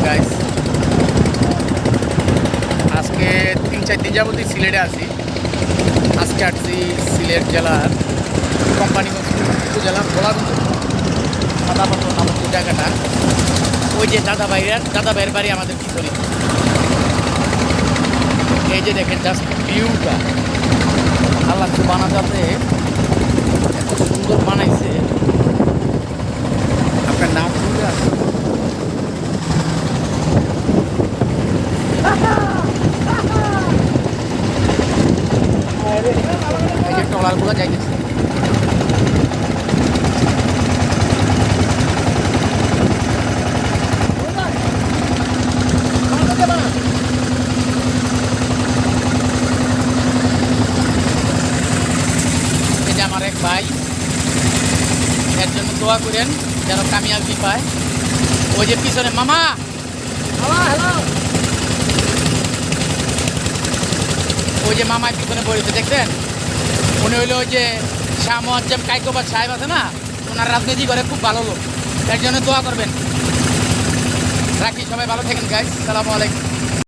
Guys, আজকে 3-4 দিন যাবতীয় সিলেটে আছি। আজকে আসছি সিলেট জেলার কোম্পানিগঞ্জ উপজেলা ভোলাগঞ্জ সাদাপাথর নামক জায়গাটা। ওই যে দাদা ভাইয়ের বাড়ি আমাদের পিছনে। এই যে দেখেন জাস্ট ভিউটা, আল্লাহ বানাতে এত সুন্দর বানাইছে, আপনার নাম শুনতে আসছে। এই যে ট্রলারগুলো যাইতেছে। এই যে আমার এক ভাই, এর জন্য দোয়া করেন যেন কামিয়াবি পায়। ওই যে পিছনে মামা, হ্যালো, ওই যে মামার পিছনে বলেছে দেখছেন, উনি হইলো ওই যে শাহ মোয়াজ্জেম কায়কোবাদ সাহেব আছে না, ওনার রাজনীতি করে খুব ভালো লোক। এর জন্য দোয়া করবেন। রাখি, সবাই ভালো থাকেন গাইস, সালামু আলাইকুম।